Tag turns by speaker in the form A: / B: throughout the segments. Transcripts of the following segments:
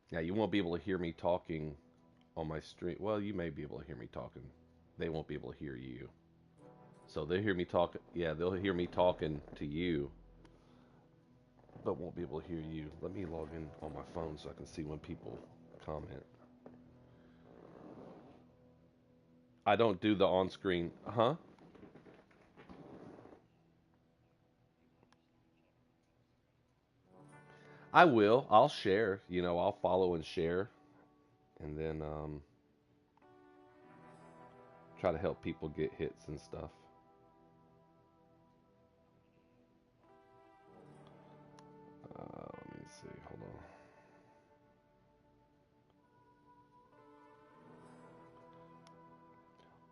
A: Yeah, you won't be able to hear me talking on my stream. Well, you may be able to hear me talking. They won't be able to hear you. So they'll hear me talk. Yeah, they'll hear me talking to you, but won't be able to hear you. Let me log in on my phone so I can see when people comment. I don't do the on-screen, huh? I will. I'll share. I'll follow and share, and then try to help people get hits and stuff. Let me see. Hold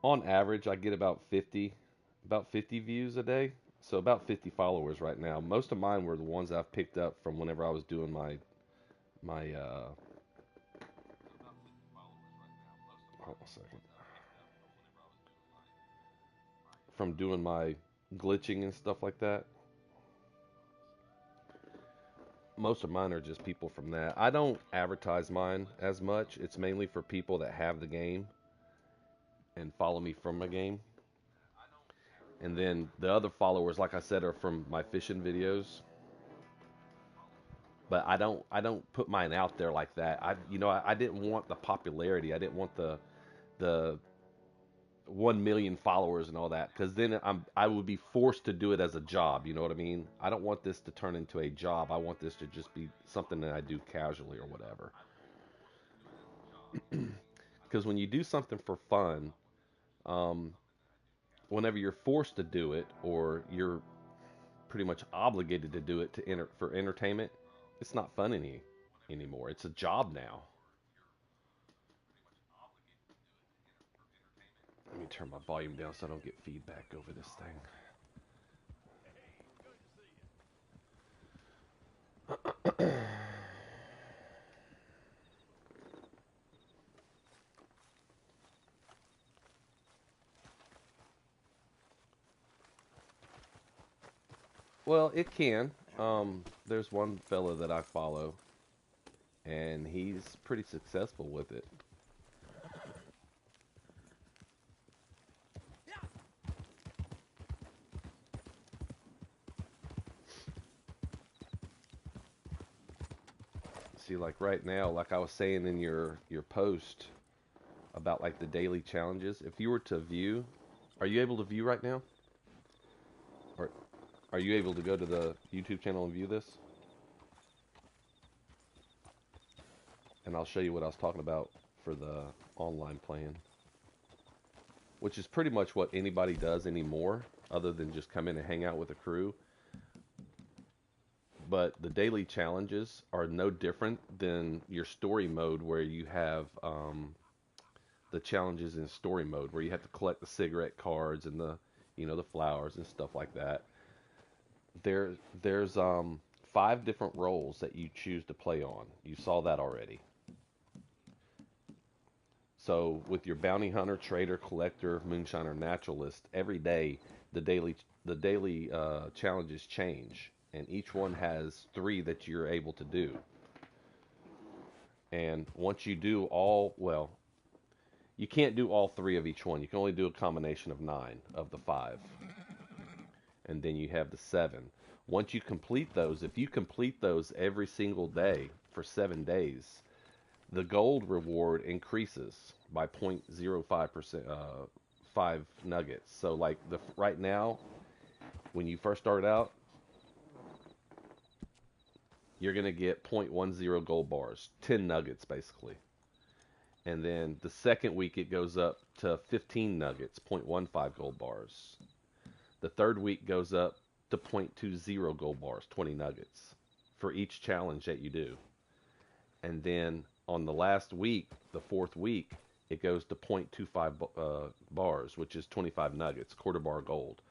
A: on. On average, I get about 50 views a day. So about 50 followers right now. Most of mine were the ones I've picked up from whenever I was doing my hold on a second. From doing my glitching and stuff like that. Most of mine are just people from that. I don't advertise mine as much. It's mainly for people that have the game and follow me from my game. And then the other followers, like I said, are from my fishing videos. But I don't put mine out there like that. I didn't want the popularity. I didn't want the 1 million followers and all that, because then I would be forced to do it as a job. You know what I mean? I don't want this to turn into a job. I want this to just be something that I do casually or whatever. Because when you do something for fun, um, whenever you're forced to do it or you're pretty much obligated to do it for entertainment, it's not fun anymore. It's a job now. Let me turn my volume down so I don't get feedback over this thing. Well, it can. There's one fella that I follow, and he's pretty successful with it. See, like right now, like I was saying in your post about like the daily challenges, if you were to view, are you able to view right now? Or are you able to go to the YouTube channel and view this? And I'll show you what I was talking about for the online plan, which is pretty much what anybody does anymore, other than just come in and hang out with a crew. But the daily challenges are no different than your story mode, where you have the challenges in story mode, where you have to collect the cigarette cards and the flowers and stuff like that. There's 5 different roles that you choose to play on. You saw that already. So with your bounty hunter, trader, collector, moonshiner, naturalist, every day the daily challenges change, and each one has 3 that you're able to do. And once you do all, well, you can't do all 3 of each one. You can only do a combination of 9 of the 5, and then you have the 7. Once you complete those, if you complete those every single day for 7 days, the gold reward increases by 0.05%, 5 nuggets. So like the right now, when you first start out, you're gonna get 0.10 gold bars, 10 nuggets basically. And then the second week it goes up to 15 nuggets, 0.15 gold bars. The third week goes up to 0.20 gold bars, 20 nuggets for each challenge that you do. And then on the last week, the fourth week, it goes to 0.25 bars, which is 25 nuggets, quarter bar gold.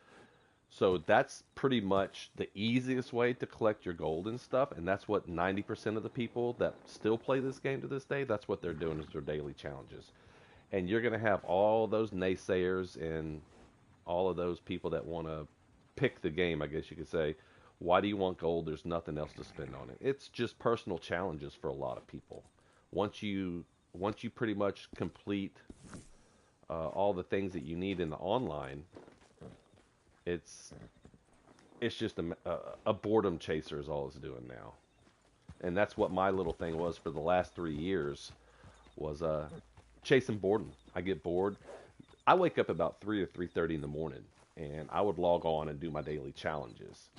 A: So that's pretty much the easiest way to collect your gold and stuff, and that's what 90% of the people that still play this game to this day, that's what they're doing is their daily challenges. And you're going to have all those naysayers and all of those people that want to pick the game, I guess you could say, Why do you want gold? There's nothing else to spend on it. It's just personal challenges for a lot of people. Once you once you pretty much complete all the things that you need in the online, it's it's just a boredom chaser is all it's doing now. And that's what my little thing was for the last 3 years was chasing boredom. I get bored. I wake up about 3 or 3:30 in the morning, and I would log on and do my daily challenges.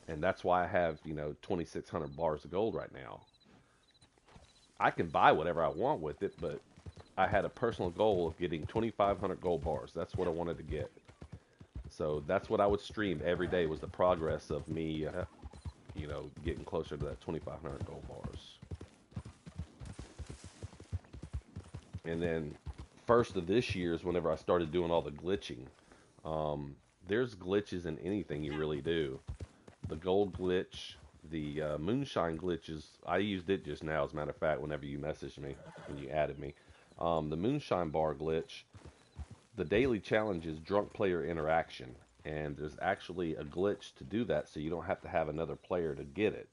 A: And that's why I have 2,600 bars of gold right now. I can buy whatever I want with it, but I had a personal goal of getting 2,500 gold bars. That's what I wanted to get. So that's what I would stream every day was the progress of me, getting closer to that 2,500 gold bars. And then first of this year is whenever I started doing all the glitching. There's glitches in anything you really do. The gold glitch, the moonshine glitches. I used it just now, as a matter of fact, whenever you messaged me, when you added me. The moonshine bar glitch, the daily challenge is drunk player interaction. And there's actually a glitch to do that, so you don't have to have another player to get it.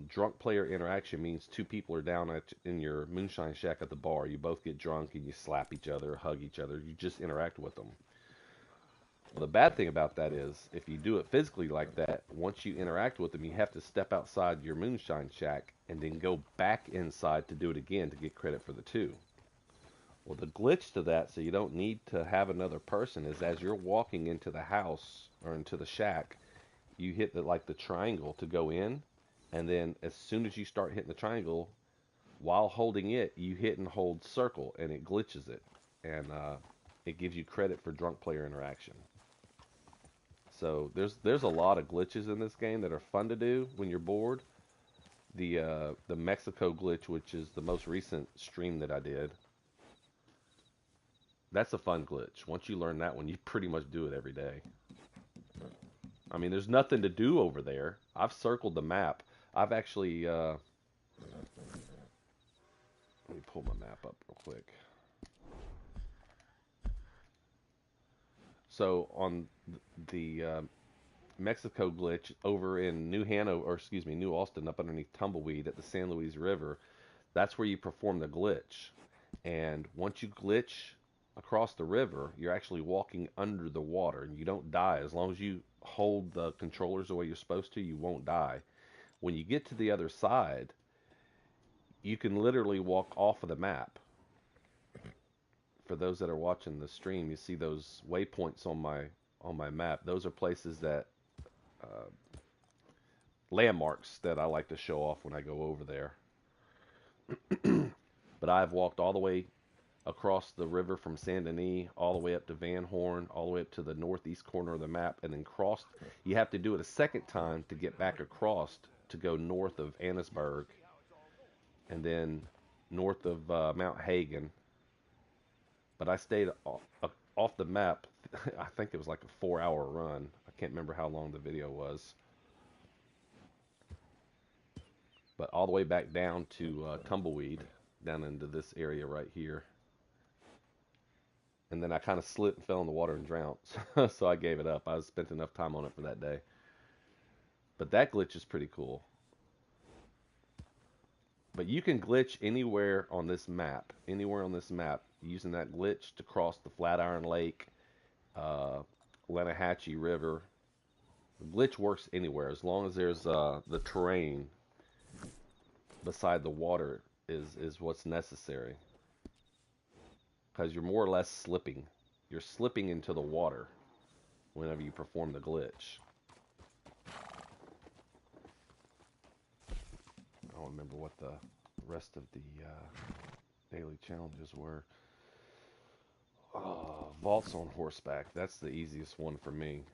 A: Drunk player interaction means two people are down in your moonshine shack at the bar. You both get drunk and you slap each other, hug each other. You just interact with them. Well, the bad thing about that is if you do it physically like that, once you interact with them, you have to step outside your moonshine shack and then go back inside to do it again to get credit for the two. Well, the glitch to that, so you don't need to have another person, is as you're walking into the house or into the shack, you hit the triangle to go in, and then as soon as you start hitting the triangle, while holding it, you hit and hold circle, and it glitches it, and it gives you credit for drunk player interaction. So there's a lot of glitches in this game that are fun to do when you're bored. The Mexico glitch, which is the most recent stream that I did, that's a fun glitch. Once you learn that one, you pretty much do it every day. I mean, there's nothing to do over there. I've circled the map. I've actually let me pull my map up real quick. So on the Mexico glitch over in New Hanover, or excuse me, New Austin, up underneath Tumbleweed at the San Luis River, that's where you perform the glitch. And once you glitch across the river, you're actually walking under the water, and you don't die. As long as you hold the controllers the way you're supposed to, you won't die. When you get to the other side, you can literally walk off of the map. For those that are watching the stream, you see those waypoints on my map. Those are places that uh, landmarks that I like to show off when I go over there. But I've walked all the way across the river from Saint Denis, all the way up to Van Horn, all the way up to the northeast corner of the map, and then crossed. You have to do it a second time to get back across to go north of Annisburg, and then north of Mount Hagen. But I stayed off the map. I think it was like a 4-hour run. I can't remember how long the video was. But all the way back down to Tumbleweed, down into this area right here. And then I kind of slipped and fell in the water and drowned. So I gave it up. I spent enough time on it for that day. But that glitch is pretty cool. But you can glitch anywhere on this map, using that glitch to cross the Flatiron Lake, Lenahatchee River. The glitch works anywhere as long as there's the terrain beside the water is what's necessary. Because you're more or less slipping. You're slipping into the water whenever you perform the glitch. I don't remember what the rest of the daily challenges were. Vaults on horseback. That's the easiest one for me.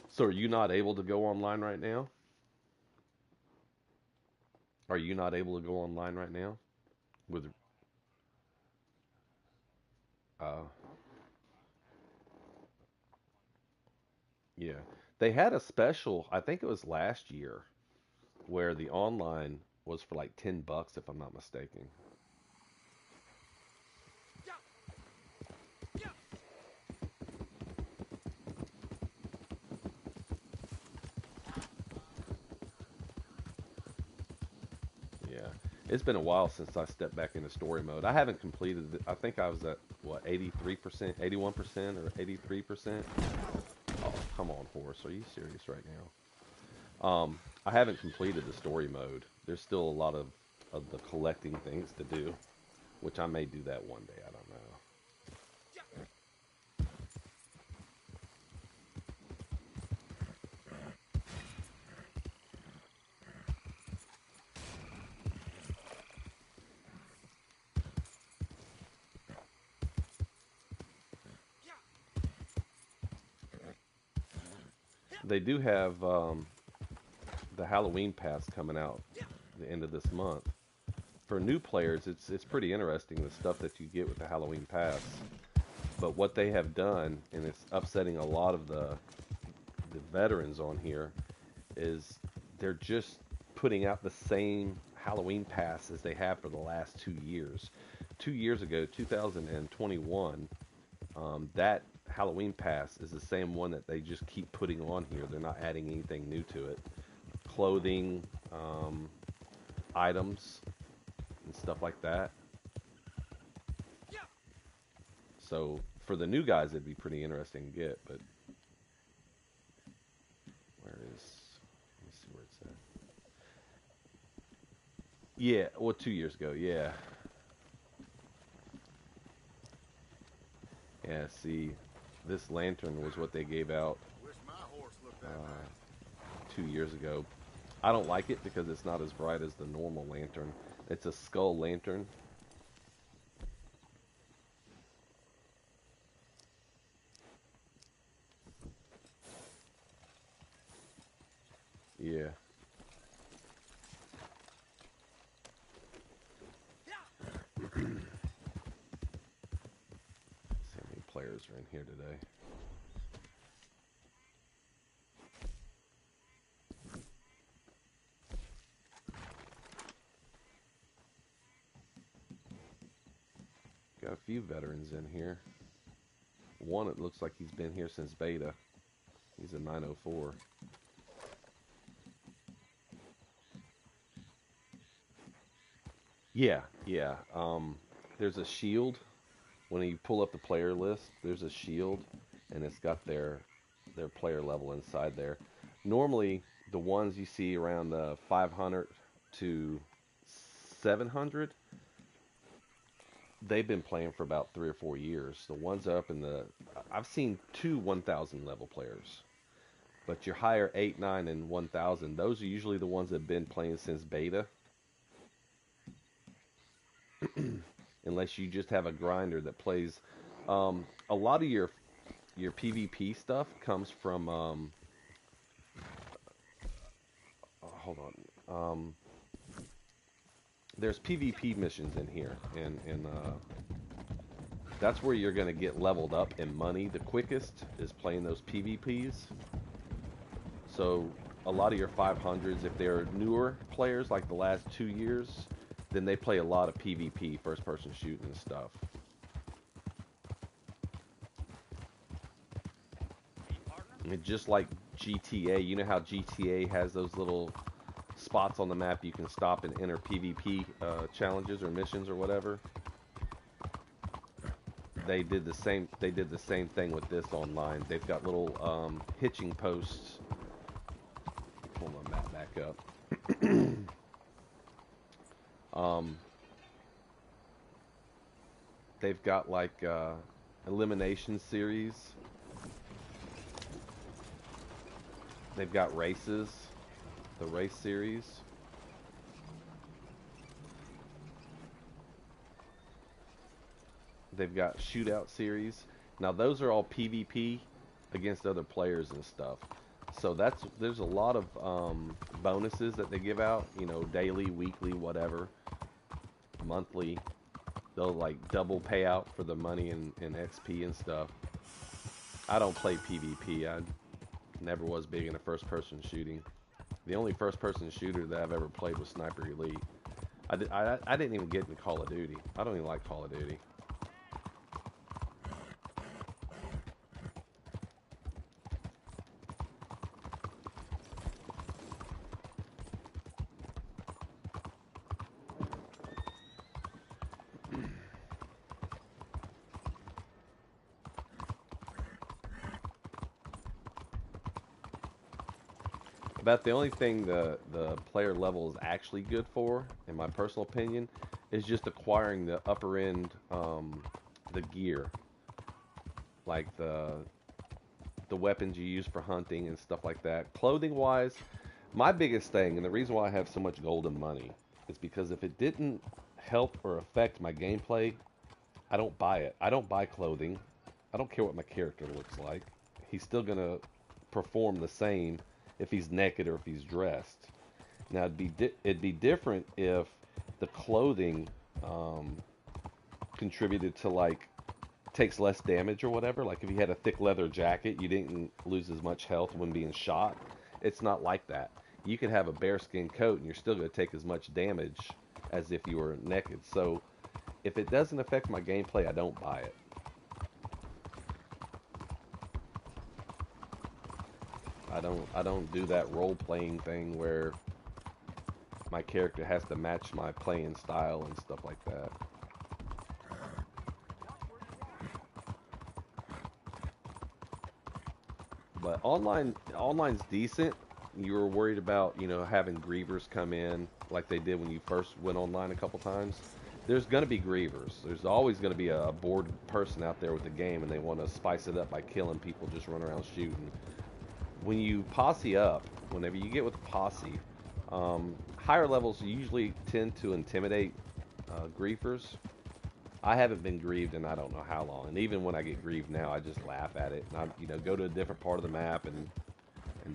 A: So are you not able to go online right now? Are you not able to go online right now? With uh yeah. They had a special, I think it was last year, where the online was for like $10 if I'm not mistaken. It's been a while since I stepped back into story mode. I haven't completed it. I think I was at, what, 83%, 81%, or 83%? Oh, come on, horse. Are you serious right now? I haven't completed the story mode. There's still a lot of the collecting things to do, which I may do that one day. I don't know. They do have the Halloween pass coming out the end of this month. For new players, it's pretty interesting the stuff that you get with the Halloween pass. But what they have done, and it's upsetting a lot of the veterans on here, is they're just putting out the same Halloween pass as they have for the last 2 years. 2 years ago, 2021, that Halloween pass is the same one that they just keep putting on here. They're not adding anything new to it. Clothing, items, and stuff like that. So for the new guys, it'd be pretty interesting to get. But where is? Let me see where it's at. Yeah, well, 2 years ago. Yeah. Yeah. See, this lantern was what they gave out 2 years ago. I don't like it because it's not as bright as the normal lantern. It's a skull lantern. Yeah. See how many players are in here today. Got a few veterans in here. One, it looks like he's been here since beta. He's a 904. Yeah, yeah. There's a shield. When you pull up the player list, there's a shield, and it's got their player level inside there. Normally, the ones you see around 500 to 700, they've been playing for about 3 or 4 years. The ones up in the, I've seen two 1,000 level players, but your higher 8, 9, and 1,000, those are usually the ones that have been playing since beta. Unless you just have a grinder that plays. A lot of your PvP stuff comes from. Hold on. There's PvP missions in here, and that's where you're going to get leveled up in money the quickest, is playing those PvPs. So a lot of your 500s, if they're newer players like the last 2 years, then they play a lot of PvP, first person shooting and stuff. And just like GTA, you know how GTA has those little spots on the map you can stop and enter PvP challenges or missions or whatever? They did the same thing with this online. They've got little hitching posts. Pull my map back up. They've got like elimination series. They've got races, the race series. They've got shootout series. Now those are all PvP against other players and stuff. So there's a lot of bonuses that they give out, you know, daily, weekly, whatever, monthly. They'll like double payout for the money and XP and stuff. I don't play PvP. I never was big into first-person shooting. The only first-person shooter that I've ever played was Sniper Elite. I didn't even get into Call of Duty. I don't even like Call of Duty. About the only thing the player level is actually good for, in my personal opinion, is just acquiring the upper end, the gear, like the weapons you use for hunting and stuff like that. Clothing wise, my biggest thing, and the reason why I have so much gold and money, is because if it didn't help or affect my gameplay, I don't buy it. I don't buy clothing. I don't care what my character looks like. He's still gonna perform the same if he's naked or if he's dressed. Now it'd be different if the clothing contributed to, like, takes less damage or whatever. Like if you had a thick leather jacket, you didn't lose as much health when being shot. It's not like that. You could have a bearskin coat and you're still going to take as much damage as if you were naked. So if it doesn't affect my gameplay, I don't buy it. I don't do that role playing thing where my character has to match my playing style and stuff like that. But online's decent. You were worried about, having grievers come in like they did when you first went online a couple times. There's going to be grievers. There's always going to be a bored person out there with the game, and they want to spice it up by killing people, just run around shooting. When you posse up, whenever you get with a posse, higher levels usually tend to intimidate griefers. I haven't been grieved in I don't know how long, and even when I get grieved now, I just laugh at it and go to a different part of the map and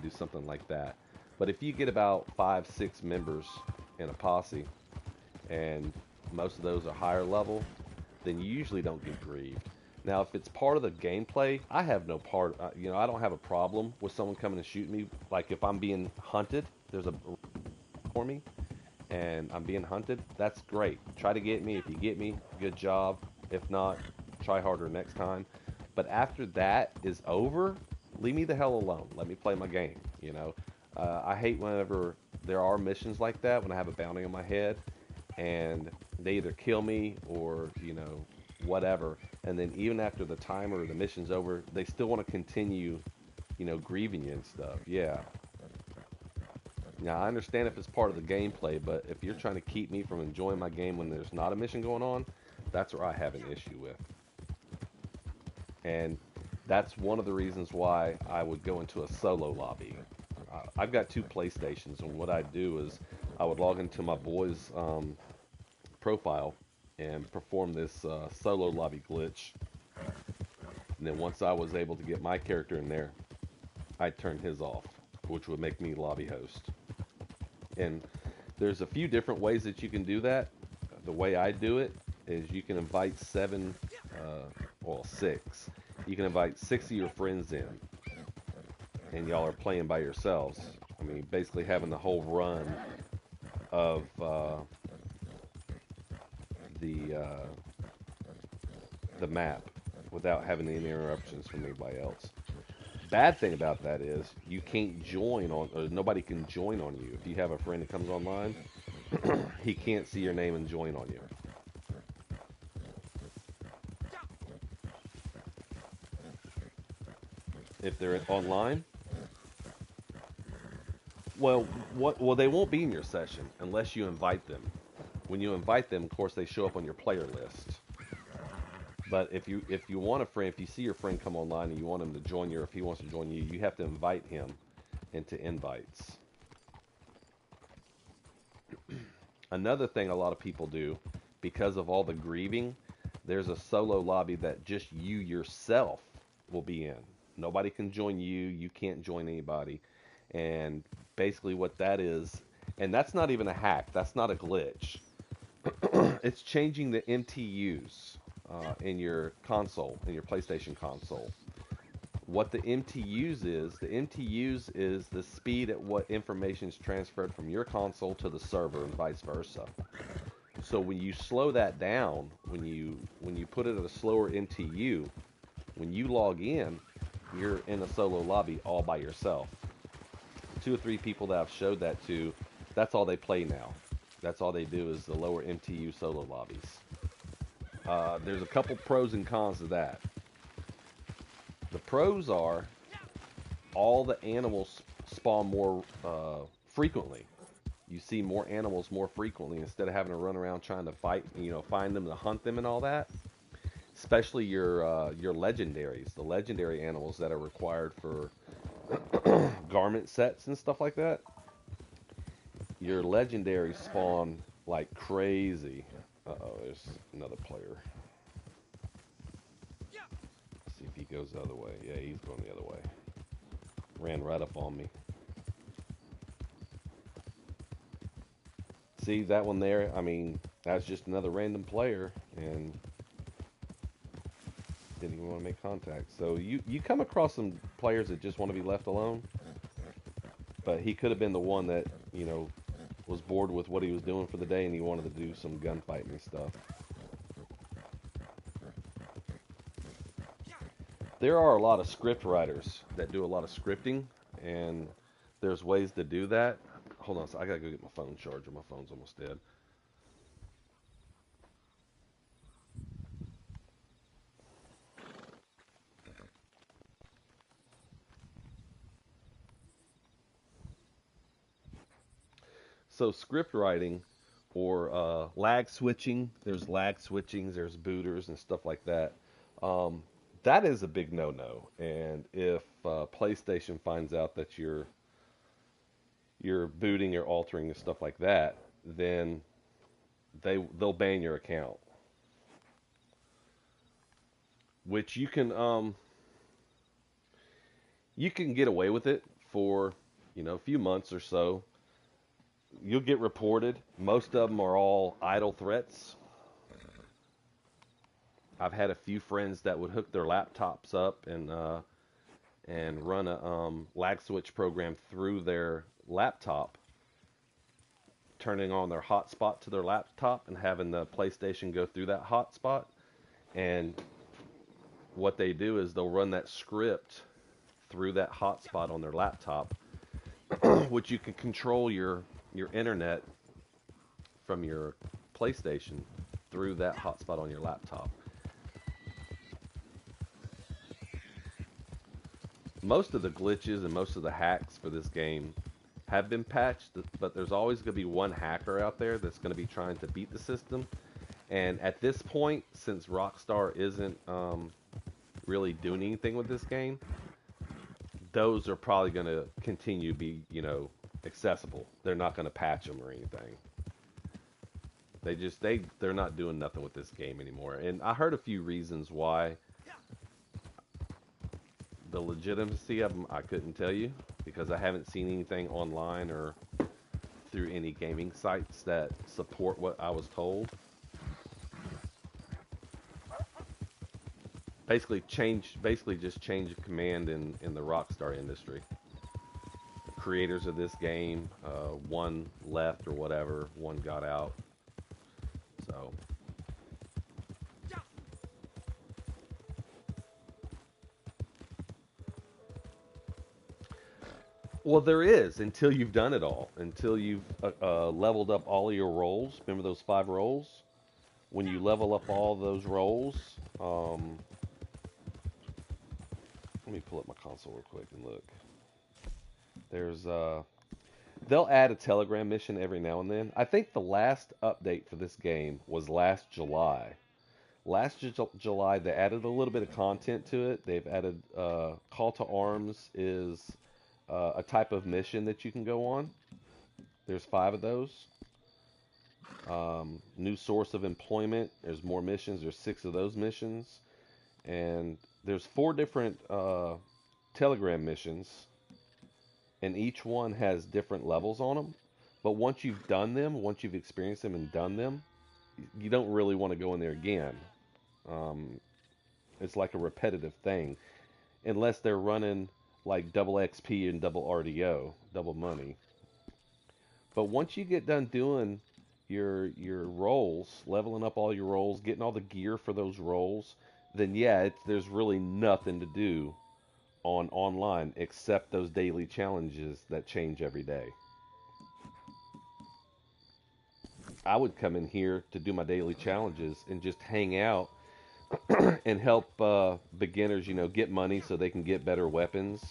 A: do something like that. But if you get about 5, 6 members in a posse, and most of those are higher level, then you usually don't get grieved. Now, if it's part of the gameplay, I have no part. I don't have a problem with someone coming and shooting me. Like if I'm being hunted, there's a for me, and I'm being hunted. That's great. Try to get me. If you get me, good job. If not, try harder next time. But after that is over, leave me the hell alone. Let me play my game. I hate whenever there are missions like that when I have a bounty on my head, and they either kill me or whatever, and then even after the timer or the mission's over, they still want to continue, grieving you and stuff. Yeah. Now, I understand if it's part of the gameplay, but if you're trying to keep me from enjoying my game when there's not a mission going on, that's where I have an issue with. And that's one of the reasons why I would go into a solo lobby. I've got 2 PlayStations, and what I do is I would log into my boy's profile and perform this solo lobby glitch. And then once I was able to get my character in there, I'd turn his off, which would make me lobby host. And there's a few different ways that you can do that. The way I do it is you can invite 6. You can invite 6 of your friends in, and y'all are playing by yourselves. I mean, basically having the whole run of the map without having any interruptions from anybody else. Bad thing about that is you can't join on, or nobody can join on you. If you have a friend that comes online, he can't see your name and join on you. If they're online, well, they won't be in your session unless you invite them. When you invite them, of course, they show up on your player list. But if you want a friend, if you see your friend come online and you want him to join you, or if he wants to join you, you have to invite him into invites. Another thing a lot of people do, because of all the grieving, there's a solo lobby that just you yourself will be in. Nobody can join you. You can't join anybody. And basically what that is, and that's not even a hack. That's not a glitch. It's changing the MTUs in your console, in your PlayStation console. What the MTUs is the speed at what information is transferred from your console to the server and vice versa. So when you slow that down, when you put it at a slower MTU, when you log in, you're in a solo lobby all by yourself. 2 or 3 people that I've showed that to, that's all they play now. That's all they do is the lower MTU solo lobbies. There's a couple pros and cons to that. The pros are all the animals spawn more frequently. You see more animals more frequently instead of having to run around trying to fight, find them to hunt them and all that. Especially your legendaries, the legendary animals that are required for garment sets and stuff like that. Your legendaries spawn like crazy. Uh-oh, there's another player. Let's see if he goes the other way. Yeah, he's going the other way. Ran right up on me. See that one there? I mean, that's just another random player and didn't even want to make contact. So you come across some players that just want to be left alone, but he could have been the one that, was bored with what he was doing for the day and he wanted to do some gunfighting and stuff. There are a lot of script writers that do a lot of scripting, and there's ways to do that. Hold on, so I gotta go get my phone charger. My phone's almost dead. So script writing or lag switching, there's lag switchings, there's booters and stuff like that. Um, that is a big no-no. And if PlayStation finds out that you're booting or altering and stuff like that, then they'll ban your account. Which you can get away with it for a few months or so. You'll get reported. Most of them are all idle threats. I've had a few friends that would hook their laptops up and run a lag switch program through their laptop, turning on their hotspot to their laptop and having the PlayStation go through that hotspot. And what they do is they'll run that script through that hotspot on their laptop, which you can control your internet from your PlayStation through that hotspot on your laptop. Most of the glitches and most of the hacks for this game have been patched, but there's always going to be one hacker out there that's going to be trying to beat the system. And at this point, since Rockstar isn't really doing anything with this game, those are probably going to continue to be, accessible. They're not going to patch them or anything. They're not doing nothing with this game anymore. And I heard a few reasons why. The legitimacy of them, I couldn't tell you because I haven't seen anything online or through any gaming sites that support what I was told. Basically just change the command in the Rockstar industry. The creators of this game, one left or whatever, one got out. So well, there is until you've done it all, until you've leveled up all of your roles. Remember those 5 roles? When you level up all those roles, let me pull up my console real quick and look. There's they'll add a Telegram mission every now and then. I think the last update for this game was last July. July, they added a little bit of content to it. They've added Call to Arms is a type of mission that you can go on. There's 5 of those. New source of employment. There's more missions. There's 6 of those missions. And there's 4 different Telegram missions. And each one has different levels on them. But once you've done them, once you've experienced them and done them, you don't really want to go in there again. It's like a repetitive thing. Unless they're running like double XP and double RDO, double money. But once you get done doing your roles, leveling up all your roles, getting all the gear for those roles, then yeah, there's really nothing to do on online except those daily challenges that change every day. I would come in here to do my daily challenges and just hang out and help beginners, get money so they can get better weapons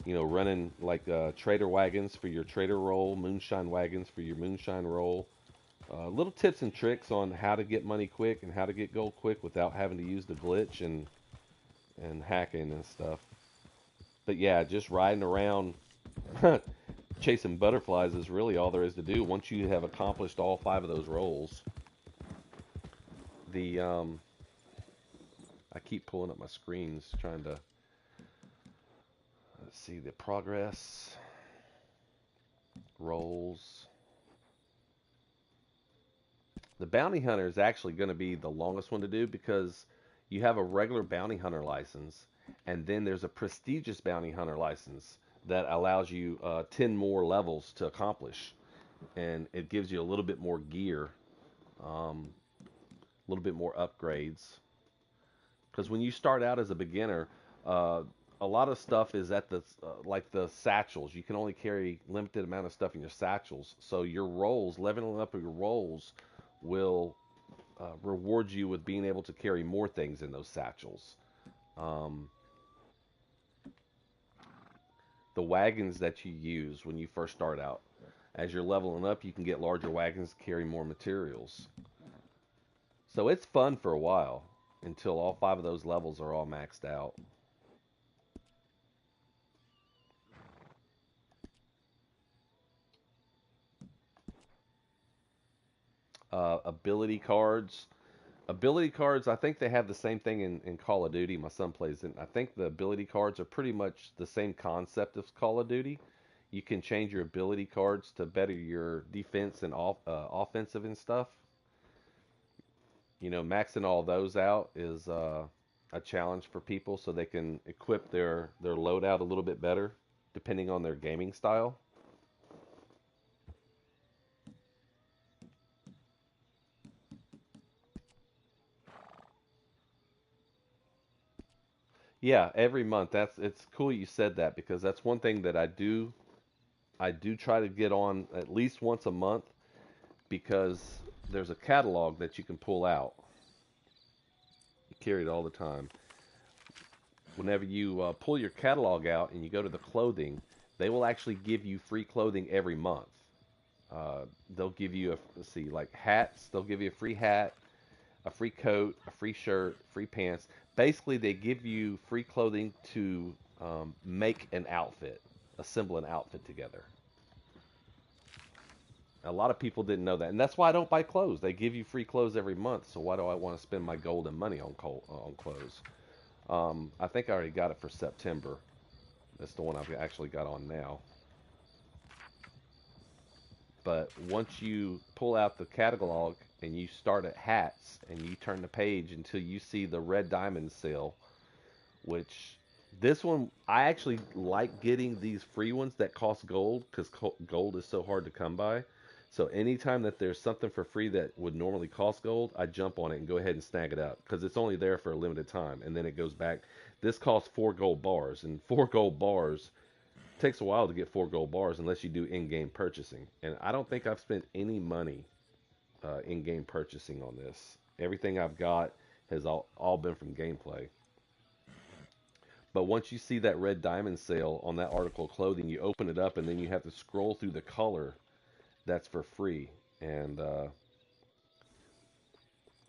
A: You know, running like trader wagons for your trader roll, moonshine wagons for your moonshine roll. Little tips and tricks on how to get money quick and how to get gold quick without having to use the glitch and hacking and stuff. But yeah, just riding around chasing butterflies is really all there is to do once you have accomplished all five of those rolls. The I keep pulling up my screens trying to let's see the progress rolls. The bounty hunter is actually going to be the longest one to do because you have a regular bounty hunter license, and then there's a prestigious bounty hunter license that allows you 10 more levels to accomplish, and it gives you a little bit more gear, a little bit more upgrades. Because when you start out as a beginner, uh, a lot of stuff is at the like the satchels. You can only carry limited amount of stuff in your satchels. So your rolls, leveling up your rolls, will reward you with being able to carry more things in those satchels. Um, the wagons that you use when you first start out, as you're leveling up, you can get larger wagons to carry more materials. So it's fun for a while until all five of those levels are all maxed out. Ability cards. Ability cards, I think they have the same thing in Call of Duty. My son plays it. I think the ability cards are pretty much the same concept as Call of Duty. You can change your ability cards to better your defense and offensive and stuff. You know, maxing all those out is a challenge for people so they can equip their loadout a little bit better depending on their gaming style. Yeah, every month. It's cool you said that because that's one thing that I do try to get on at least once a month because there's a catalog that you can pull out. You carry it all the time. Whenever you pull your catalog out and you go to the clothing, they will actually give you free clothing every month. They'll give you let's see, like hats. They'll give you a free hat, a free coat, a free shirt, free pants. Basically, they give you free clothing to make an outfit, assemble an outfit together. A lot of people didn't know that, and that's why I don't buy clothes. They give you free clothes every month, so why do I want to spend my gold and money on clothes? I think I already got it for September. That's the one I've actually got on now. But once you pull out the catalog and you start at hats and you turn the page until you see the red diamond sale, which this one I actually like getting these free ones that cost gold because gold is so hard to come by. So anytime that there's something for free that would normally cost gold, I jump on it and go ahead and snag it up because it's only there for a limited time and then it goes back. This costs 4 gold bars, and 4 gold bars takes a while to get 4 gold bars unless you do in-game purchasing. And I don't think I've spent any money in-game purchasing on this. Everything I've got has all been from gameplay. But once you see that red diamond sale on that article of clothing, you open it up and then you have to scroll through the color that's for free. And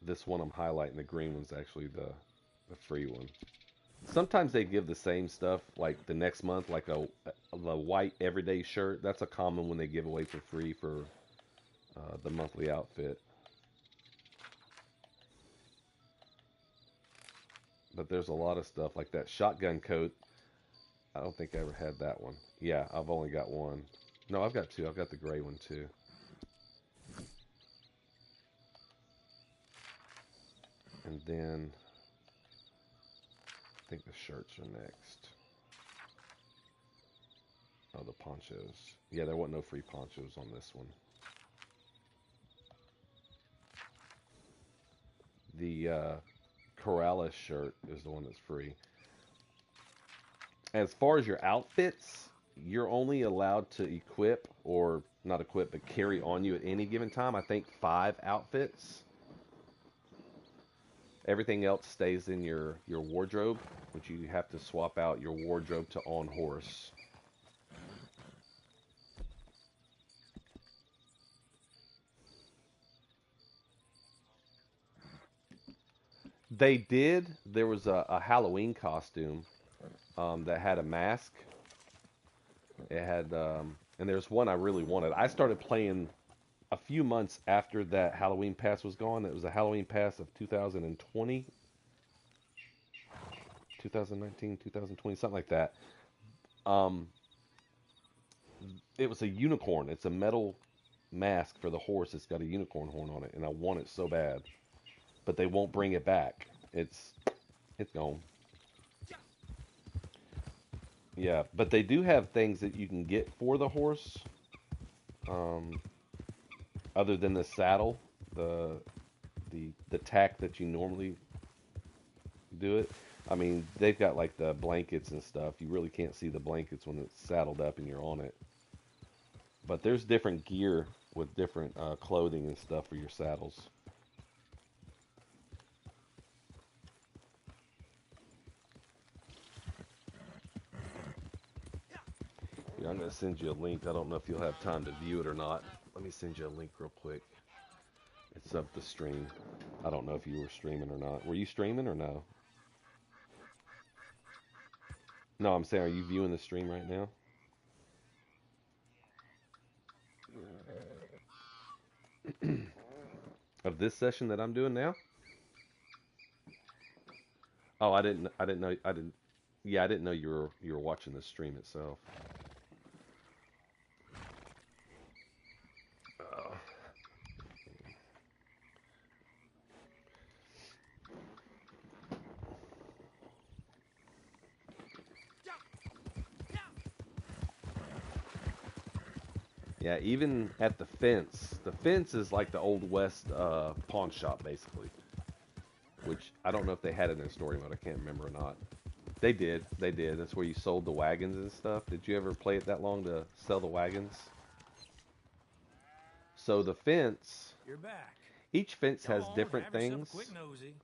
A: this one I'm highlighting, the green one's actually the free one. Sometimes they give the same stuff like the next month, like the white everyday shirt. That's a common one they give away for free for the monthly outfit. But there's a lot of stuff like that shotgun coat. I don't think I ever had that one. Yeah, I've only got one. No, I've got two. I've got the gray one too. And then I think the shirts are next. Oh, the ponchos. Yeah, there wasn't no free ponchos on this one. The Corrales shirt is the one that's free. As far as your outfits, you're only allowed to equip, or not equip, but carry on you at any given time. I think 5 outfits. Everything else stays in your wardrobe, which you have to swap out your wardrobe to on horse. They did. There was a Halloween costume that had a mask. It had, and there's one I really wanted. I started playing a few months after that Halloween pass was gone. It was a Halloween pass of 2020, 2019, 2020, something like that. Um, it was a unicorn. It's a metal mask for the horse. It's got a unicorn horn on it, and I want it so bad, but they won't bring it back. It's gone. Yeah, but they do have things that you can get for the horse, um, other than the saddle, the the tack that you normally do it. I mean, they've got like the blankets and stuff. You really can't see the blankets when it's saddled up and you're on it. But there's different gear with different clothing and stuff for your saddles. Yeah, I'm gonna send you a link. I don't know if you'll have time to view it or not. Let me send you a link real quick. It's up the stream. I don't know if you were streaming or not. Were you streaming or no? No, I'm saying, are you viewing the stream right now? Of this session that I'm doing now? Oh, I didn't know. I didn't. Yeah, I didn't know you were watching the stream itself. Uh, yeah, even at the fence. The fence is like the old west pawn shop, basically. Which I don't know if they had it in story mode. I can't remember or not. They did. They did. That's where you sold the wagons and stuff. Did you ever play it that long to sell the wagons? So the fence,
B: You're back.
A: each fence
B: Come
A: has
B: on,
A: different
B: have yourself a
A: things,
B: quick nosy.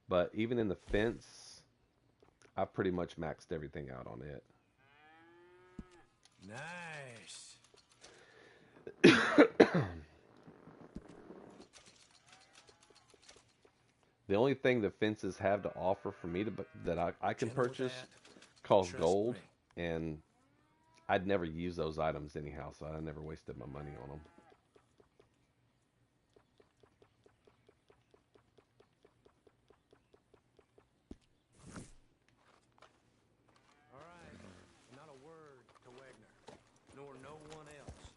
A: but even in the fence, I pretty much maxed everything out on it.
B: Nice.
A: The only thing the fences have to offer for me that I can
B: Gentle with
A: purchase
B: that.
A: costs
B: Trust
A: gold,
B: me.
A: and I'd never use those items anyhow, so I never wasted my money on them.
B: All right. Not a word to Wagner, nor no one else.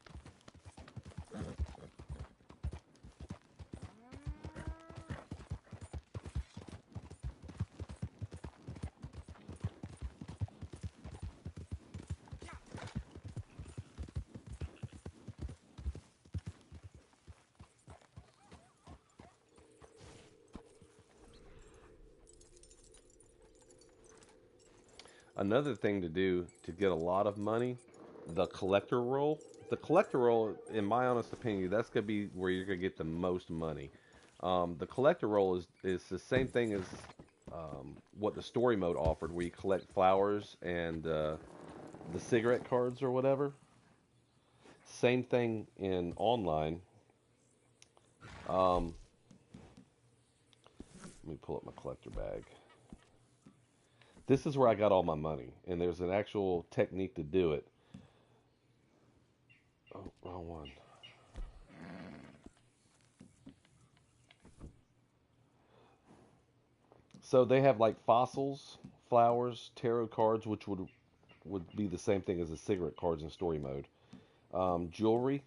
A: Another thing to do to get a lot of money, the collector roll. The collector roll, in my honest opinion, that's gonna be where you're gonna get the most money. The collector roll is the same thing as what the story mode offered, where you collect flowers and the cigarette cards or whatever. Same thing in online. Um, Let me pull up my collector bag. This is where I got all my money, and there's an actual technique to do it. Oh, wrong one. So they have like fossils, flowers, tarot cards, which would be the same thing as the cigarette cards in story mode. Jewelry,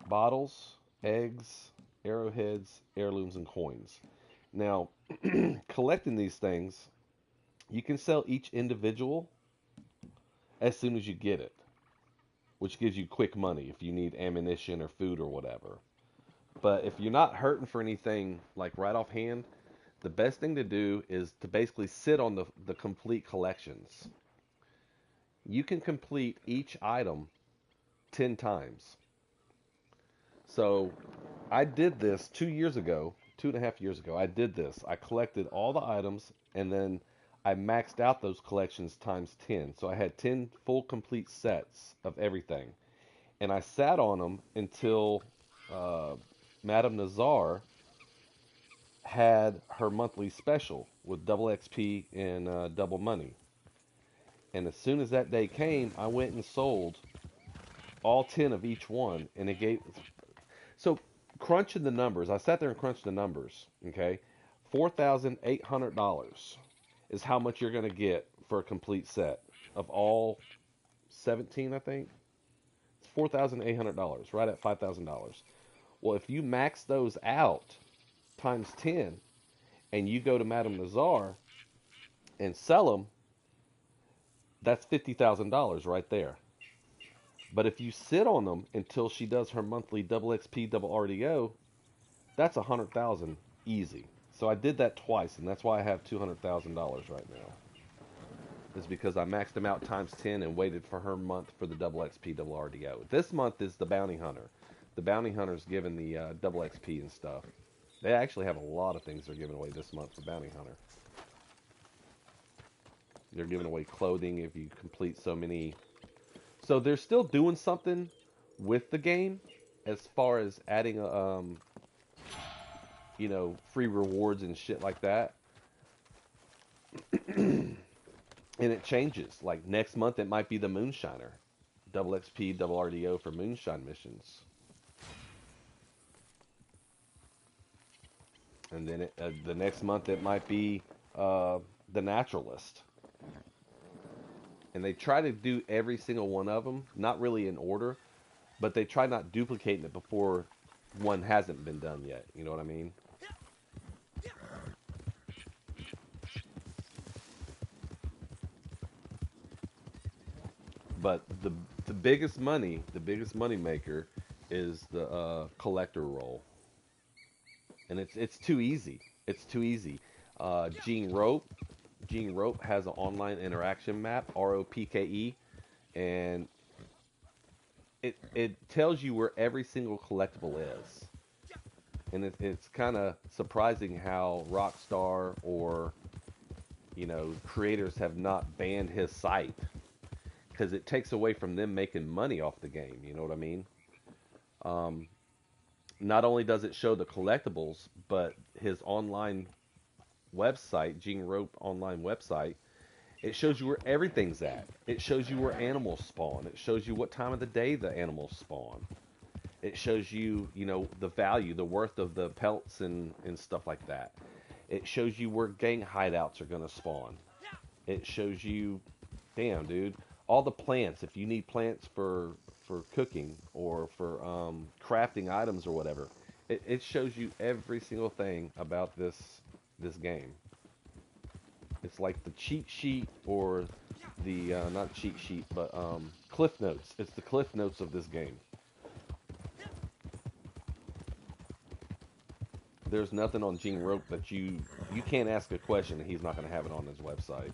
A: bottles, eggs, arrowheads, heirlooms, and coins. Now, collecting these things, you can sell each individual as soon as you get it, which gives you quick money if you need ammunition or food or whatever. But if you're not hurting for anything like right offhand, the best thing to do is to basically sit on the complete collections. You can complete each item 10 times. So I did this 2 years ago, 2.5 years ago. I did this. I collected all the items and then I maxed out those collections times 10. So I had 10 full complete sets of everything. And I sat on them until uh, Madame Nazar had her monthly special with double XP and double money. And as soon as that day came, I went and sold all 10 of each one, and it gave. So crunching the numbers, I sat there and crunched the numbers. Okay, $4,800 is how much you're going to get for a complete set of all 17. I think it's $4,800, right at $5,000. Well, if you max those out times 10, and you go to Madame Nazar and sell them, that's $50,000 right there. But if you sit on them until she does her monthly double XP, double RDO, that's 100,000 easy. So I did that twice, and that's why I have $200,000 right now. Is because I maxed them out times 10 and waited for her month for the double XP, double RDO. This month is the bounty hunter. The bounty hunter's giving the double XP and stuff. They actually have a lot of things they're giving away this month for bounty hunter. They're giving away clothing if you complete so many. So they're still doing something with the game as far as adding, free rewards and shit like that. And it changes. Like next month, it might be the Moonshiner. Double XP, double RDO for Moonshine missions. And then the next month, it might be the Naturalist. And they try to do every single one of them, not really in order, but they try not duplicating it before one hasn't been done yet. You know what I mean? But the biggest money, the biggest money maker, is the collector roll, and it's too easy. It's too easy. Gene Rope, Gene Rope has an online interaction map, ROPKE, and it tells you where every single collectible is. And it's kind of surprising how Rockstar or creators have not banned his site because it takes away from them making money off the game. You know what I mean? Um, Not only does it show the collectibles, but his online website, Gene Rope online website, it shows you where everything's at. It shows you where animals spawn. It shows you what time of the day the animals spawn. It shows you, the value, the worth of the pelts and stuff like that. It shows you where gang hideouts are going to spawn. It shows you, damn, dude, all the plants. If you need plants for cooking or for crafting items or whatever, it shows you every single thing about this game. It's like the cheat sheet or the not cheat sheet, but cliff notes. It's the cliff notes of this game. There's nothing on Gene Rope that you can't ask a question and he's not going to have it on his website.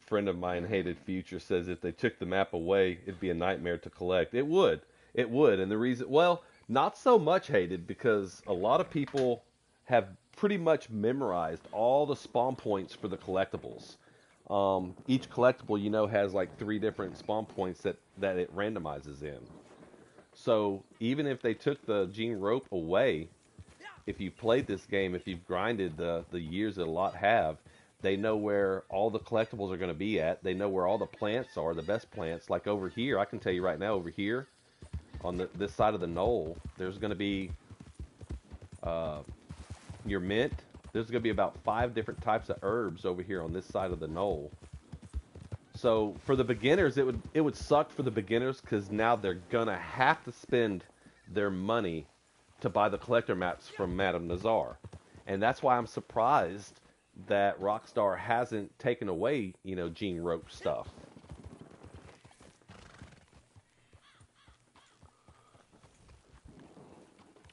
A: Friend of mine, Hated Future, says if they took the map away, it'd be a nightmare to collect. It would. It would. And the reason, well, not so much Hated, because a lot of people have pretty much memorized all the spawn points for the collectibles. Each collectible, has like 3 different spawn points that it randomizes in. So even if they took the Gene Rope away, if you've played this game, if you've grinded the years that a lot have, they know where all the collectibles are going to be at. They know where all the plants are, the best plants. Like over here, I can tell you right now, over here on this side of the knoll, there's going to be your mint. There's going to be about 5 different types of herbs over here on this side of the knoll. So for the beginners, it would suck for the beginners because now they're going to have to spend their money to buy the collector maps from Madame Nazar. And that's why I'm surprised that Rockstar hasn't taken away, Gene Rope stuff.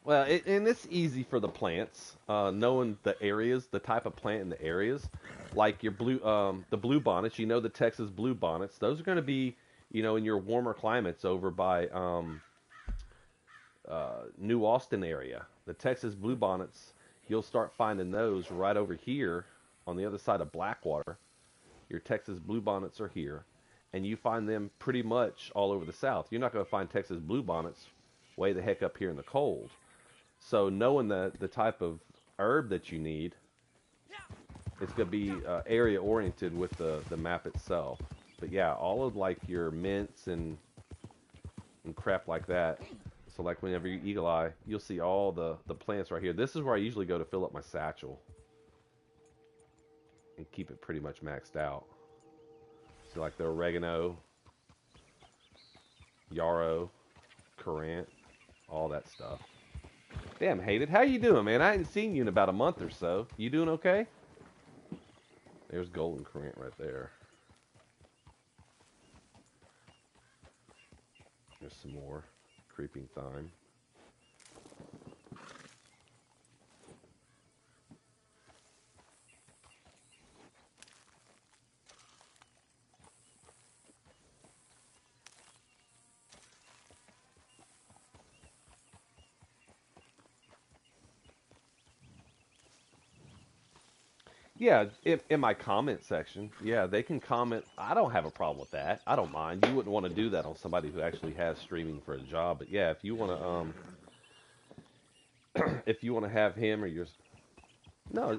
A: Well, and it's easy for the plants, knowing the areas, the type of plant in the areas, like your the blue bonnets. You know the Texas blue bonnets. Those are going to be, in your warmer climates over by New Austin area. The Texas blue bonnets, you'll start finding those right over here on the other side of Blackwater. Your Texas blue bonnets are here, and you find them pretty much all over the South. You're not going to find Texas blue bonnets way the heck up here in the cold. So knowing the type of herb that you need, it's going to be area oriented with the map itself. But yeah, all of like your mints and crap like that. So like whenever you eagle eye, you'll see all the plants right here. This is where I usually go to fill up my satchel and keep it pretty much maxed out. So like the oregano, yarrow, currant, all that stuff. Damn, Hated, how you doing, man? I hadn't seen you in about a month or so. You doing okay? There's golden currant right there. There's some more creeping thyme. Yeah, in my comment section, yeah, they can comment. I don't have a problem with that. I don't mind. You wouldn't want to do that on somebody who actually has streaming for a job. But yeah, if you want to, if you want to have him or your, no,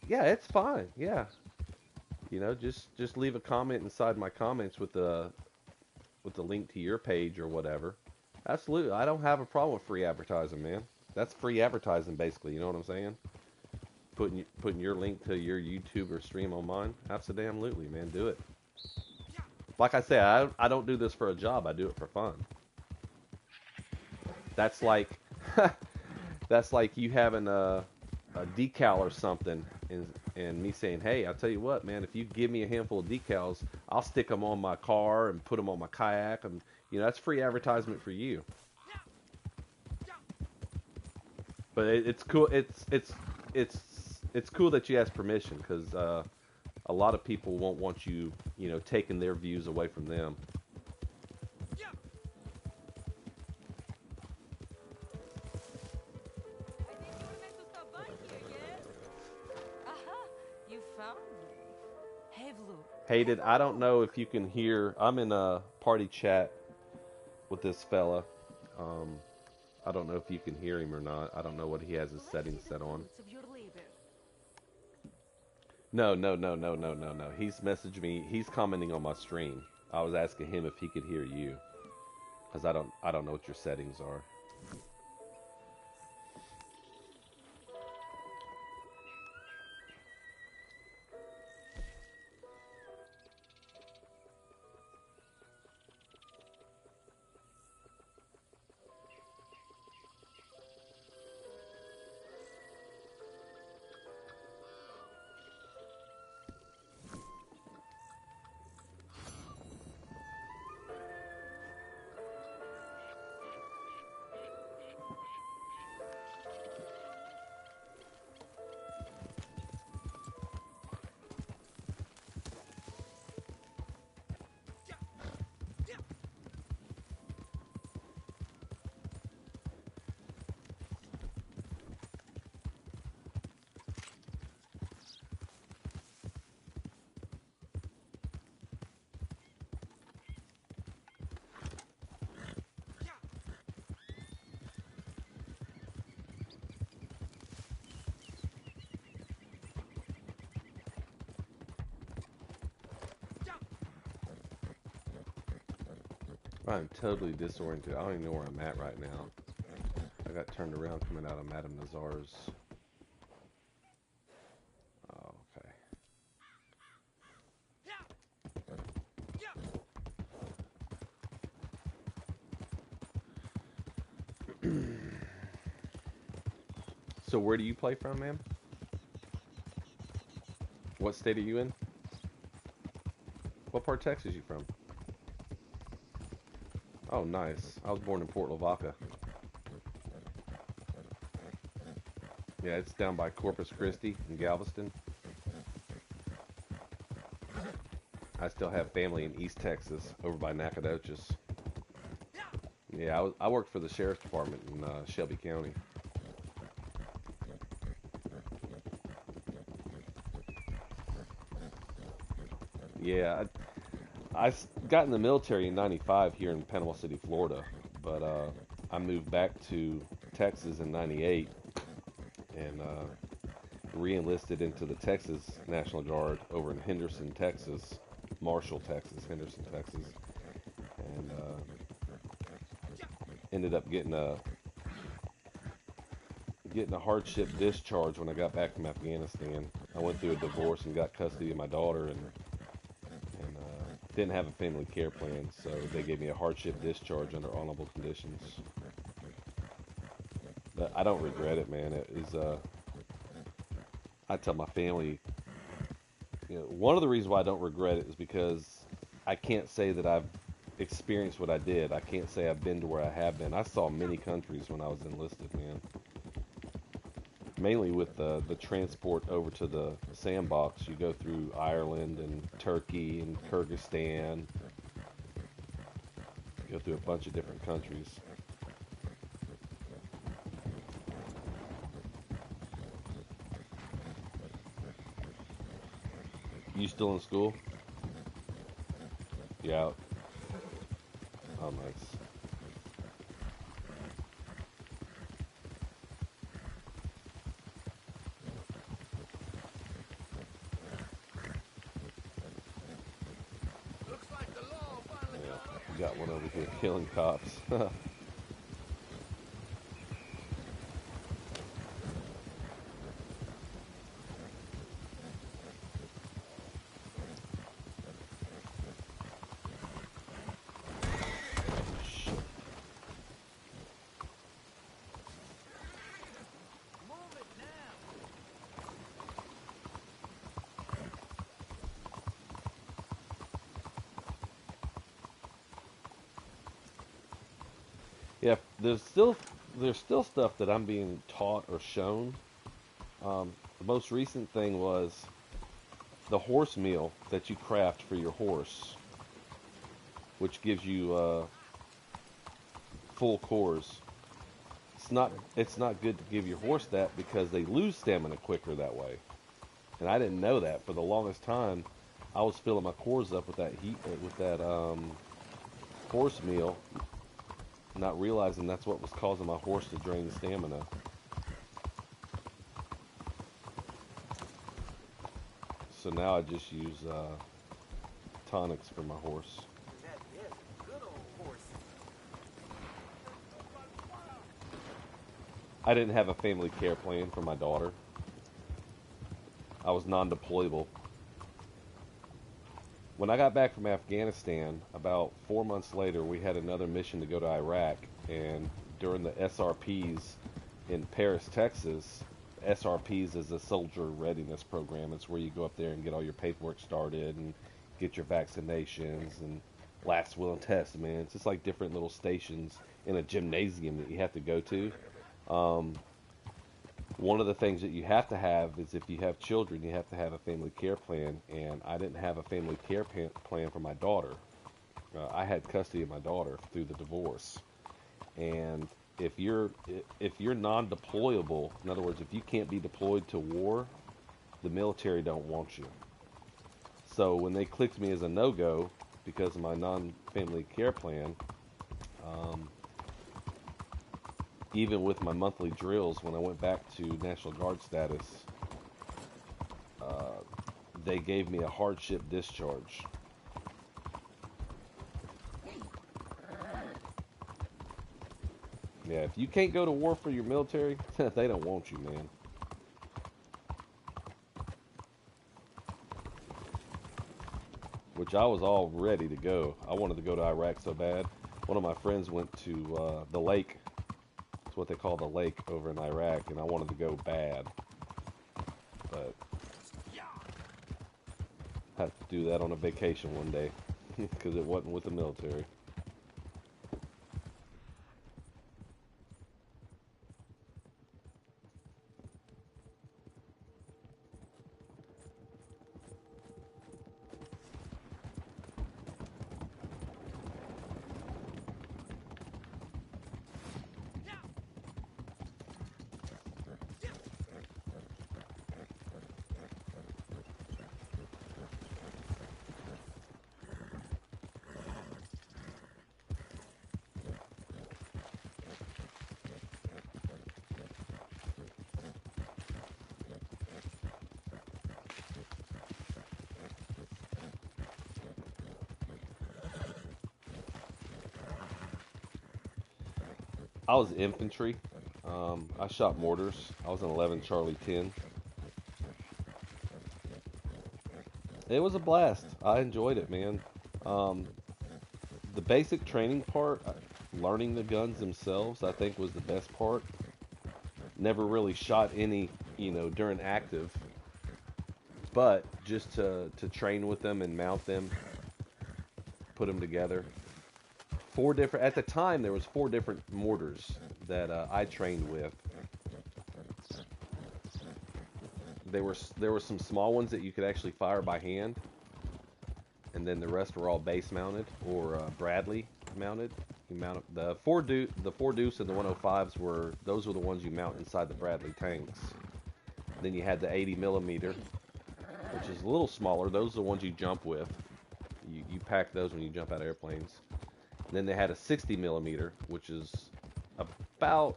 A: yeah, it's fine. Yeah, just leave a comment inside my comments with the link to your page or whatever. Absolutely, I don't have a problem with free advertising, man. That's free advertising, basically. You know what I'm saying? Putting your link to your YouTube or stream on mine. Absolutely, man. Do it. Like I said, I don't do this for a job. I do it for fun. That's like that's like you having a decal or something, and me saying, hey, I'll tell you what, man. If you give me a handful of decals, I'll stick them on my car and put them on my kayak, and that's free advertisement for you. But it's cool. It's cool that you ask permission because a lot of people won't want you, taking their views away from them.
C: You found me. Hey, Blue.
A: Hated, I don't know if you can hear. I'm in a party chat with this fella. I don't know if you can hear him or not. I don't know what he has his settings set on. No, no, no, no, no, no, no. He's messaged me. He's commenting on my stream. I was asking him if he could hear you, because I don't know what your settings are. I'm totally disoriented. I don't even know where I'm at right now. I got turned around coming out of Madame Nazar's. Oh, okay. So where do you play from, ma'am? What state are you in? What part of Texas are you from? Oh, nice. I was born in Port Lavaca. Yeah, it's down by Corpus Christi in Galveston. I still have family in East Texas, over by Nacogdoches. Yeah, I worked for the sheriff's department in Shelby County. Yeah, got in the military in '95 here in Panama City, Florida, but I moved back to Texas in '98 and re-enlisted into the Texas National Guard over in Henderson, Texas, Marshall, Texas, Henderson, Texas, and ended up getting a hardship discharge when I got back from Afghanistan. I went through a divorce and got custody of my daughter, and didn't have a family care plan, so they gave me a hardship discharge under honorable conditions. But I don't regret it, man. It is. I tell my family, one of the reasons why I don't regret it is because I can't say that I've experienced what I did. I can't say I've been to where I have been. I saw many countries when I was enlisted, man. Mainly with the transport over to the sandbox, you go through Ireland and Turkey and Kyrgyzstan. You go through a bunch of different countries. You still in school? You out? Oh, nice.
B: Looks like the law finally
A: Yeah,
B: caught up.
A: we got one over here killing cops. Shit.
B: Move it now.
A: Yeah, there's still stuff that I'm being taught or shown. The most recent thing was the horse meal that you craft for your horse, which gives you full cores. It's not good to give your horse that because they lose stamina quicker that way. And I didn't know that for the longest time. I was filling my cores up with that heat with that horse meal, not realizing that's what was causing my horse to drain the stamina. So now I just use tonics for my horse.
B: That is a good old horse.
A: I didn't have a family care plan for my daughter. I was non-deployable. When I got back from Afghanistan, about 4 months later, we had another mission to go to Iraq, and during the SRPs in Paris, Texas, SRPs is a soldier readiness program. It's where you go up there and get all your paperwork started and get your vaccinations and last will and testament. It's just like different little stations in a gymnasium that you have to go to. Um, One of the things that you have to have is if you have children, you have to have a family care plan. And I didn't have a family care plan for my daughter. I had custody of my daughter through the divorce. And if you're non-deployable, in other words, if you can't be deployed to war, the military don't want you. So when they clicked me as a no-go because of my non-family care plan, um, even with my monthly drills, when I went back to National Guard status, uh, they gave me a hardship discharge. Yeah, if you can't go to war for your military, they don't want you, man. Which I was all ready to go. I wanted to go to Iraq so bad. One of my friends went to the lake. It's what they call the lake over in Iraq, and I wanted to go bad. But I have to do that on a vacation one day because it wasn't with the military. I was infantry. I shot mortars. I was in 11 Charlie 10. It was a blast. I enjoyed it, man. Um, the basic training part, learning the guns themselves, I think was the best part. Never really shot any, during active, but just to train with them and mount them, put them together. Four different at the time there was four different mortars that I trained with. There were some small ones that you could actually fire by hand, and then the rest were all base mounted or Bradley mounted. You mount the four deuce and the 105s were the ones you mount inside the Bradley tanks. Then you had the 80 millimeter, which is a little smaller. Those are the ones you jump with. You pack those when you jump out of airplanes. And then they had a 60 millimeter, which is about,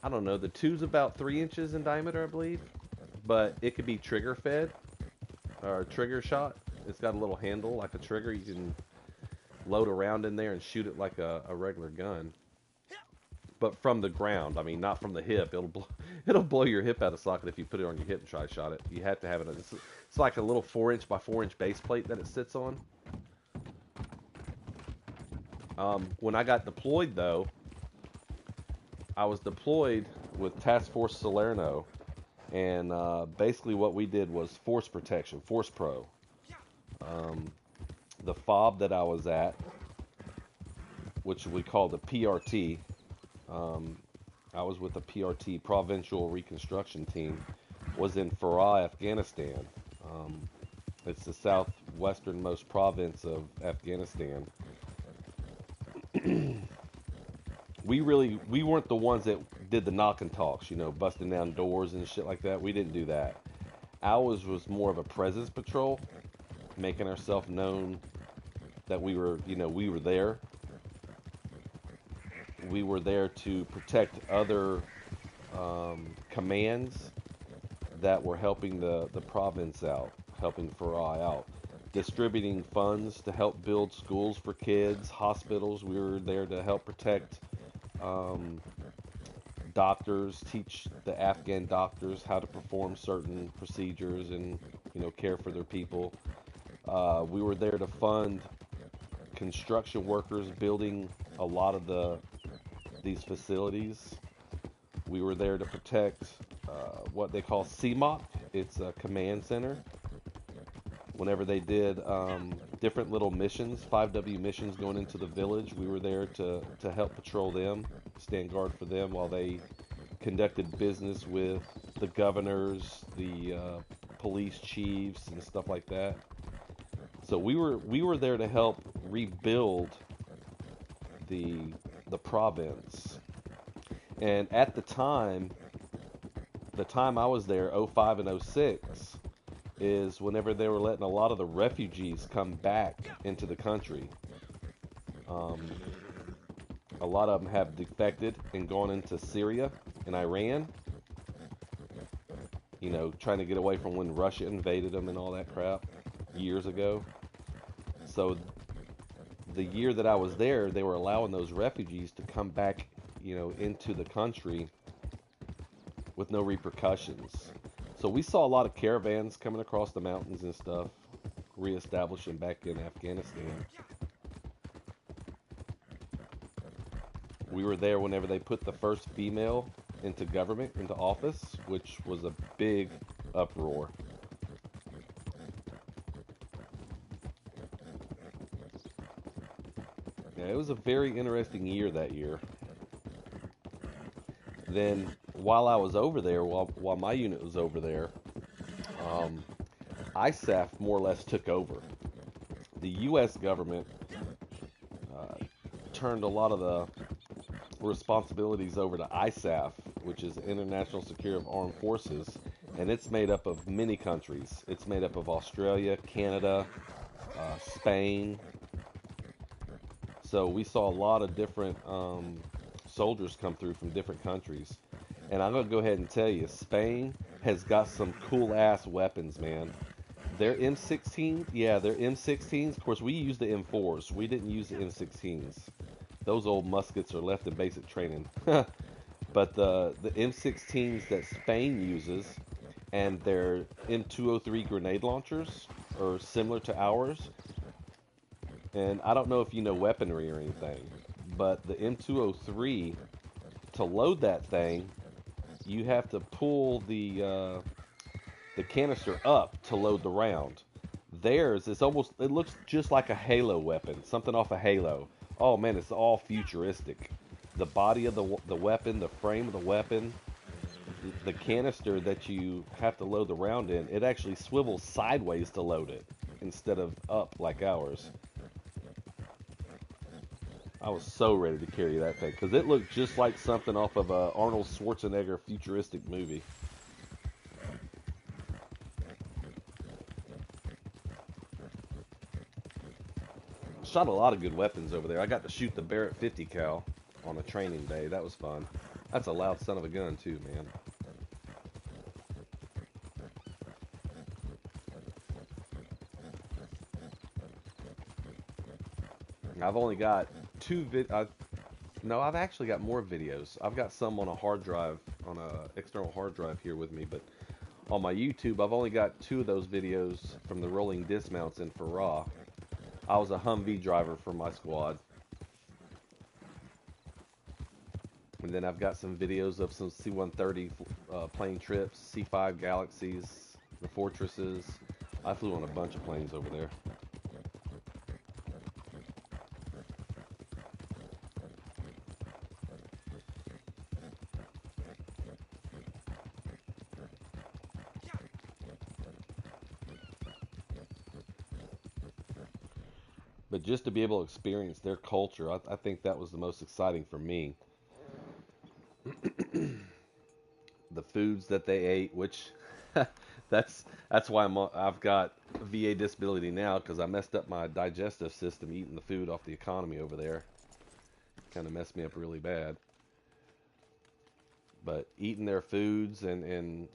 A: I don't know, the two's about 3 inches in diameter, I believe. But it could be trigger fed or trigger shot. It's got a little handle like a trigger. You can load around in there and shoot it like a regular gun. But from the ground, I mean, not from the hip. It'll blow your hip out of socket if you put it on your hip and try to shot it. You have to have it. It's like a little 4-inch by 4-inch base plate that it sits on. When I got deployed, though, I was deployed with Task Force Salerno, and basically what we did was force protection, force pro. The FOB that I was at, which we call the PRT, I was with the PRT, Provincial Reconstruction Team, was in Farah, Afghanistan. It's the southwesternmost province of Afghanistan. We weren't the ones that did the knock and talks, busting down doors and shit like that. We didn't do that. Ours was more of a presence patrol, making ourselves known that we were there. We were there to protect other commands that were helping the province out, helping Farai out, distributing funds to help build schools for kids, hospitals. We were there to help protect doctors, teach the Afghan doctors how to perform certain procedures and care for their people. We were there to fund construction workers building a lot of these facilities. We were there to protect what they call CMOC. It's a command center. Whenever they did different little missions, 5W missions going into the village, we were there to help patrol them, stand guard for them while they conducted business with the governors, the police chiefs, and stuff like that. So we were there to help rebuild the province. And at the time I was there, 05 and 06, is whenever they were letting a lot of the refugees come back into the country. A lot of them have defected and gone into Syria and Iran, trying to get away from when Russia invaded them and all that crap years ago. So the year that I was there, they were allowing those refugees to come back, into the country with no repercussions. So we saw a lot of caravans coming across the mountains and stuff, reestablishing back in Afghanistan. We were there whenever they put the first female into government, into office, which was a big uproar. Yeah, it was a very interesting year that year. Then, while I was over there, while my unit was over there, ISAF more or less took over. The U.S. government turned a lot of the responsibilities over to ISAF, which is International Security of Armed Forces, and it's made up of many countries. It's made up of Australia, Canada, Spain. So we saw a lot of different soldiers come through from different countries. And I'm going to go ahead and tell you, Spain has got some cool-ass weapons, man. Their M16s, yeah, their M16s. Of course, we used the M4s. We didn't use the M16s. Those old muskets are left in basic training. But the M16s that Spain uses and their M203 grenade launchers are similar to ours. And I don't know if you know weaponry or anything, but the M203, to load that thing, you have to pull the canister up to load the round. Theirs is almost, it looks just like a Halo weapon, something off a Halo. Oh man, it's all futuristic. The body of the weapon, the frame of the weapon, the canister that you have to load the round in, it actually swivels sideways to load it instead of up like ours. I was so ready to carry that thing because it looked just like something off of a Arnold Schwarzenegger futuristic movie. Shot a lot of good weapons over there. I got to shoot the Barrett 50 cal on a training day. That was fun. That's a loud son of a gun too, man. I've only got no, I've actually got more videos. I've got some on a hard drive, on a external hard drive here with me, but on my YouTube, I've only got 2 of those videos from the rolling dismounts in Farah. I was a Humvee driver for my squad. And then I've got some videos of some C-130 plane trips, C-5 Galaxies, the Fortresses. I flew on a bunch of planes over there. But just to be able to experience their culture, I think that was the most exciting for me. The foods that they ate, which that's why I've got VA disability now because I messed up my digestive system eating the food off the economy over there. Kind of messed me up really bad. But eating their foods and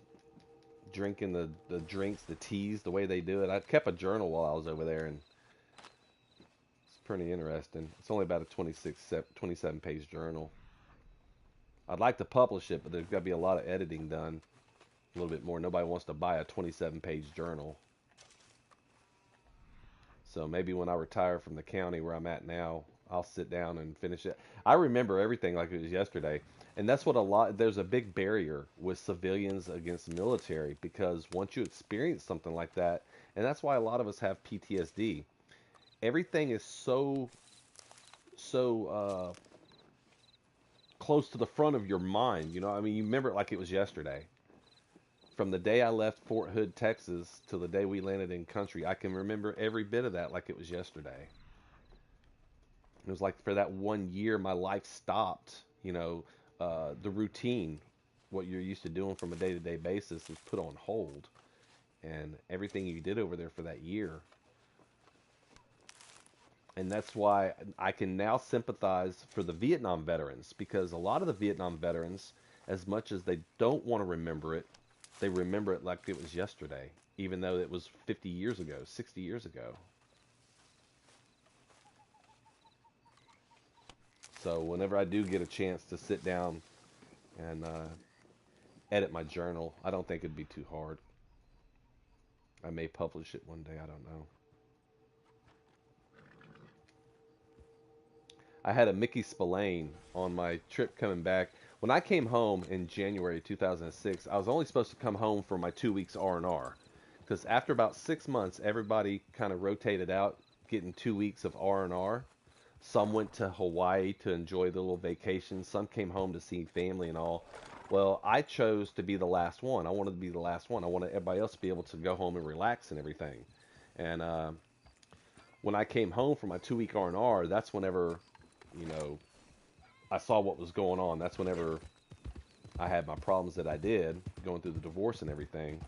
A: drinking the drinks, the teas, the way they do it. I kept a journal while I was over there, and it's pretty interesting. It's only about a 27 page journal. I'd like to publish it, but there's got to be a lot of editing done. A little bit more. Nobody wants to buy a 27-page journal. So maybe when I retire from the county where I'm at now, I'll sit down and finish it. I remember everything like it was yesterday. And that's what there's a big barrier with civilians against military because once you experience something like that, and that's why a lot of us have PTSD, everything is so close to the front of your mind. You know, I mean, you remember it like it was yesterday. From the day I left Fort Hood, Texas, to the day we landed in country, I can remember every bit of that like it was yesterday. It was like for that 1 year, my life stopped. You know, the routine, what you're used to doing from a day-to-day basis, was put on hold, and everything you did over there for that year. And that's why I can now sympathize for the Vietnam veterans because a lot of the Vietnam veterans, as much as they don't want to remember it, they remember it like it was yesterday, even though it was 50 years ago, 60 years ago. So whenever I do get a chance to sit down and edit my journal, I don't think it'd be too hard. I may publish it one day, I don't know. I had a Mickey Spillane on my trip coming back. When I came home in January 2006, I was only supposed to come home for my 2 weeks R&R. Because after about 6 months, everybody kind of rotated out, getting 2 weeks of R&R. Some went to Hawaii to enjoy the little vacation. Some came home to see family and all. Well, I chose to be the last one. I wanted to be the last one. I wanted everybody else to be able to go home and relax and everything. And when I came home for my 2 week R&R, that's whenever, you know, I saw what was going on. That's whenever I had my problems that I did, going through the divorce and everything.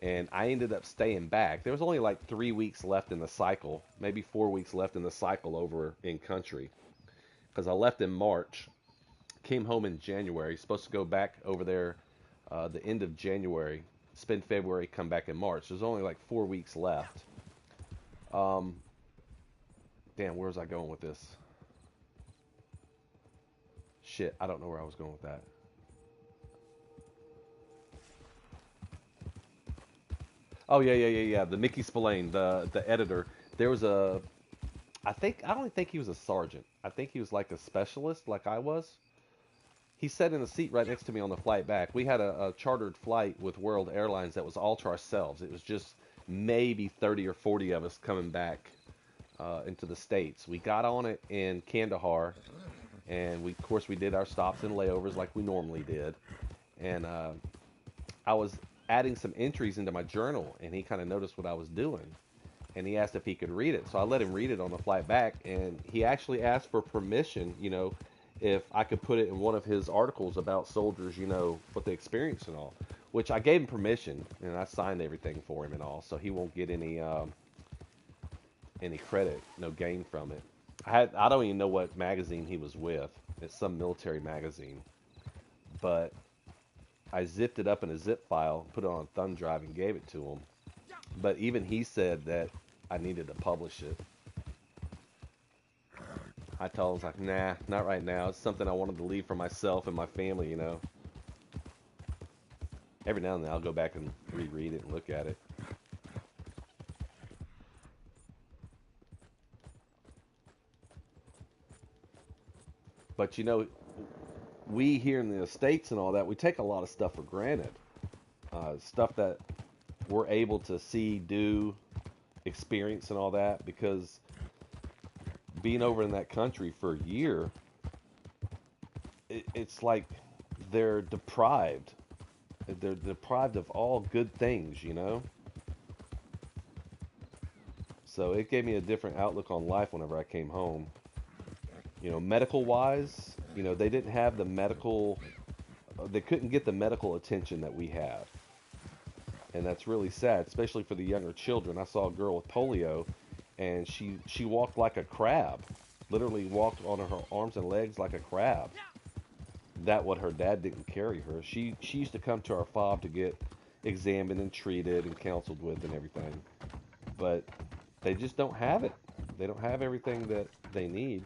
A: And I ended up staying back. There was only like 3 weeks left in the cycle, maybe 4 weeks left in the cycle over in country. Because I left in March, came home in January, supposed to go back over there the end of January, spend February, come back in March. There's only like 4 weeks left. Damn, where was I going with this? Shit, I don't know where I was going with that. Oh yeah. The Mickey Spillane, the editor. There was a, I don't think he was a sergeant. I think he was like a specialist, like I was. He sat in a seat right next to me on the flight back. We had a chartered flight with World Airlines that was all to ourselves. It was just maybe 30 or 40 of us coming back into the States. We got on it in Kandahar, and of course, we did our stops and layovers like we normally did. And I was adding some entries into my journal, and he kind of noticed what I was doing. And he asked if he could read it. So I let him read it on the flight back, and he actually asked for permission, if I could put it in one of his articles about soldiers, what they experience and all. Which I gave him permission, and I signed everything for him and all, so he won't get any credit, no gain from it. I don't even know what magazine he was with. It's some military magazine, but I zipped it up in a zip file, put it on a thumb drive, and gave it to him. But even he said that I needed to publish it. I told him, like, nah, not right now. It's something I wanted to leave for myself and my family, Every now and then I'll go back and reread it and look at it. But, we here in the States and all that, we take a lot of stuff for granted. Stuff that we're able to see, do, experience and all that, because being over in that country for a year, it's like they're deprived. They're deprived of all good things. So it gave me a different outlook on life whenever I came home. Medical wise, they didn't have they couldn't get the medical attention that we have. And that's really sad, especially for the younger children. I saw a girl with polio, and she walked like a crab, literally walked on her arms and legs like a crab. That what her dad didn't carry her. She used to come to our fob to get examined and treated and counseled with and everything. But they just don't have it. They don't have everything that they need.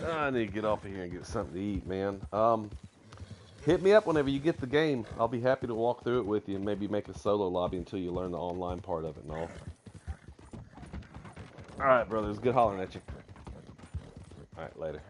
A: I need to get off of here and get something to eat, man. Hit me up whenever you get the game. I'll be happy to walk through it with you and maybe make a solo lobby until you learn the online part of it and all. Alright, brothers. Good hollering at you. Alright, later.